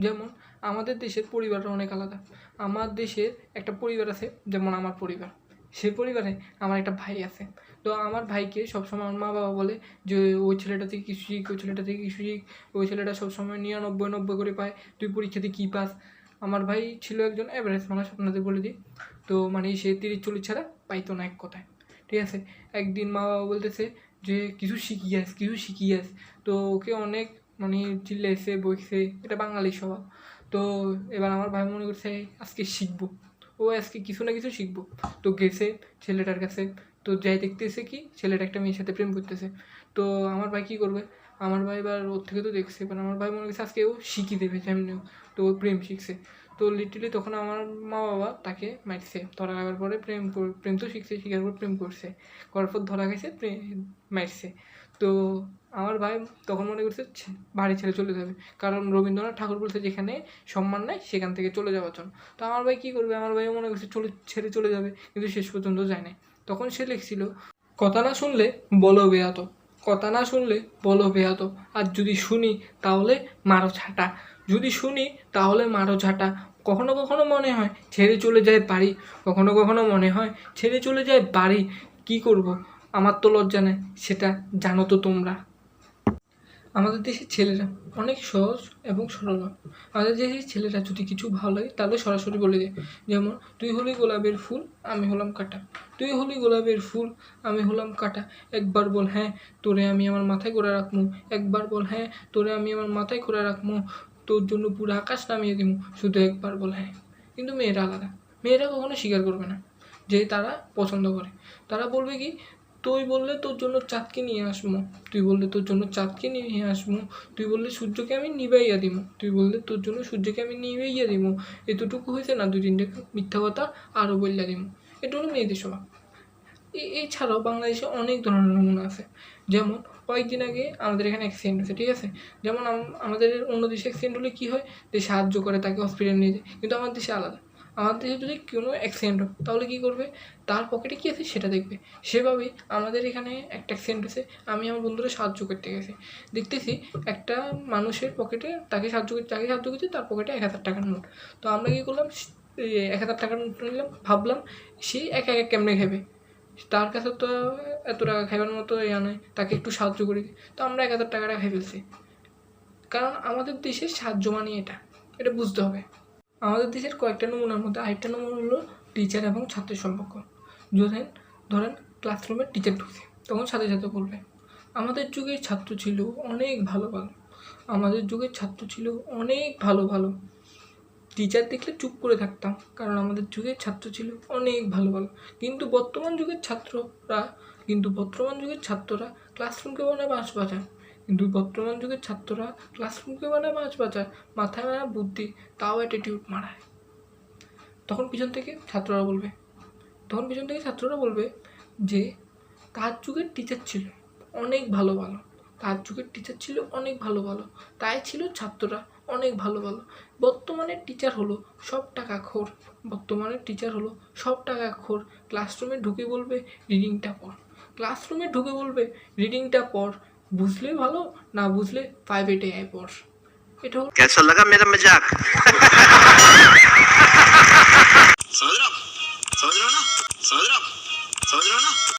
যেমন আমাদের দেশের পরিবারটা অনেক আলাদা। আমার দেশের একটা পরিবার আছে, যেমন আমার পরিবার। সেই পরিবারে আমার একটা ভাই আছে। তো আমার ভাইকে সবসময় আমার মা-বাবা বলে যে, "ওই ছেলেটা থেকে কিছু শিখ, ওই ছেলেটা থেকে কিছু শিখ। ওই ছেলেটা সবসময় 99, 90 করে পায়। তুই পরীক্ষাতে কী পাস?" আমার ভাই ছিল একজন এভারেজ মানুষ, আপনাদের বলে দিই। তো মানে সে 30-40 ছাড়া পাইতো না এক কথায়। ঠিক আছে? একদিন মা-বাবা বলতেছে যে, "কিছু শিখিয়ে আস, কিছু শিখিয়ে আস।" তো ওকে অনেক মানে চিল্লাইছে, বকছে। এটা বাঙালি স্বভাব। তো এবার আমার ভাই মনে করছে আজকে শিখবো, ও আজকে কিছু না কিছু শিখবো। তো গেছে ছেলেটার কাছে। তো যাই দেখতেছে কি ছেলেটা একটা মেয়ের সাথে প্রেম করতেছে। তো আমার ভাই কী করবে? আমার ভাই এবার ওর থেকে তো দেখছে, এবার আমার ভাই মনে করছে আজকে ও শিখিয়ে দেবে যেমনি হোক। তো ও প্রেম শিখছে। তো লিটারালি তখন আমার মা-বাবা তাকে মারছে। ধরা লাগার পরে প্রেম তো শিখছে, শিখার পর প্রেম করছে। করার পর ধরা গেছে, মারছে। তো আমার ভাই তখন মনে করছে বাড়ি ছেড়ে চলে যাবে। কারণ রবীন্দ্রনাথ ঠাকুর বলছে যেখানে সম্মান নাই সেখান থেকে চলে যাওয়ার জন্য। তো আমার ভাই কী করবে? আমার ভাইও মনে করছে ছেড়ে চলে যাবে, কিন্তু শেষ পর্যন্ত যায় নাই। তখন সে লিখছিল, "কথা না শুনলে বলো বেয়াদব, কথা না শুনলে বলো বেয়াদব, আর যদি শুনি তাহলে মারো ঝাঁটা, যদি শুনি তাহলে মারো ঝাঁটা। কখনো কখনো মনে হয় ছেড়ে চলে যায় বাড়ি, কখনো কখনো মনে হয় ছেড়ে চলে যায় বাড়ি। কী করব? আমার তো লজ্জা নেই, সেটা জানো তো তোমরা।" আমাদের দেশের ছেলেরা অনেক সহজ এবং সরল হয়। আমাদের দেশের ছেলেরা যদি কিছু ভালো লাগে তাহলে সরাসরি বলে দেয়। যেমন, "তুই হলি গোলাপের ফুল, আমি হলাম কাঁটা। তুই হলি গোলাপের ফুল, আমি হলাম কাঁটা। একবার বল হ্যাঁ, তোরে আমি আমার মাথায় করে রাখমু। একবার বল হ্যাঁ, তোরে আমি আমার মাথায় করে রাখমু। তোর জন্য পুরো আকাশ নামিয়ে দিমু, শুধু একবার বল হ্যাঁ।" কিন্তু মেয়েরা আলাদা। মেয়েরা কখনো স্বীকার করবে না যে তারা পছন্দ করে। তারা বলবে কি, "তুই বললে তোর জন্য চাঁদকে নিয়ে আসমু, তুই বললে তোর জন্য চাঁদকে নিয়ে আসমু, তুই বললে সূর্যকে আমি নিবাইয়া দিমু, তুই বললে তোর জন্য সূর্যকে আমি নিবাইয়া দিমু। এতটুকু হয়েছে না, 2-3টে মিথ্যা কথা আরও বইল্লা দিমু।" এটা হলো মেয়েদের স্বভাব। এছাড়াও বাংলাদেশে অনেক ধরনের নমুনা আছে। যেমন কয়েকদিন আগে আমাদের এখানে অ্যাক্সিডেন্ট হয়েছে, ঠিক আছে? যেমন আমাদের অন্য দেশে অ্যাক্সিডেন্ট হলে কী হয়? যে সাহায্য করে, তাকে হসপিটালে নিয়ে যায়। কিন্তু আমার দেশে আলাদা। আমার দেশে যদি কোনো অ্যাক্সিডেন্ট হয় তাহলে কী করবে? তার পকেটে কী আছে সেটা দেখবে। সেভাবেই আমাদের এখানে একটা অ্যাক্সিডেন্ট হয়েছে, আমি আমার বন্ধুরা সাহায্য করতে গেছি। দেখতেছি একটা মানুষের পকেটে, যাকে সাহায্য করছি তার পকেটে 1000 টাকার নোট। তো আমরা কী করলাম? 1000 টাকার নোট নিলাম, ভাবলাম সে একা একা কেমনে খাবে? তার কাছে তো এত টাকা খাইবার মতো নয়, তাকে একটু সাহায্য করি। তো আমরা 1000 টাকাটা খাই ফেলছি। কারণ আমাদের দেশের সাহায্য মানে এটা বুঝতে হবে। আমাদের দেশের কয়েকটা নমুনার মধ্যে আরেকটা নমুনা হলো টিচার এবং ছাত্রের সম্পর্ক। ধরেন ক্লাসরুমে টিচার ঢুকছে, তখন সাথে সাথে বলবে, "আমাদের যুগের ছাত্র ছিল অনেক ভালো ভালো, আমাদের যুগের ছাত্র ছিল অনেক ভালো ভালো।" টিচার দেখলে চুপ করে থাকতাম, কারণ আমাদের যুগের ছাত্র ছিল অনেক ভালো ভালো। কিন্তু বর্তমান যুগের ছাত্ররা ক্লাসরুমকে বানায় বাঁশবাগান। মাথায় মারা বুদ্ধি, তাও অ্যাটিটিউড মারায়। তখন পিছন থেকে ছাত্ররা বলবে যে তার যুগের টিচার ছিল অনেক ভালো ভালো, তাই ছিল ছাত্ররা অনেক ভালো ভালো। বর্তমানের টিচার হলো সব টাকাখোর। ক্লাসরুমে ঢুকে বলবে রিডিংটা পড়, বুঝলে ভালো, না বুঝলে প্রাইভেটে আয় পড়। এটা হলো कैसा लगा मेरा मजाक? समझ रहे हो ना?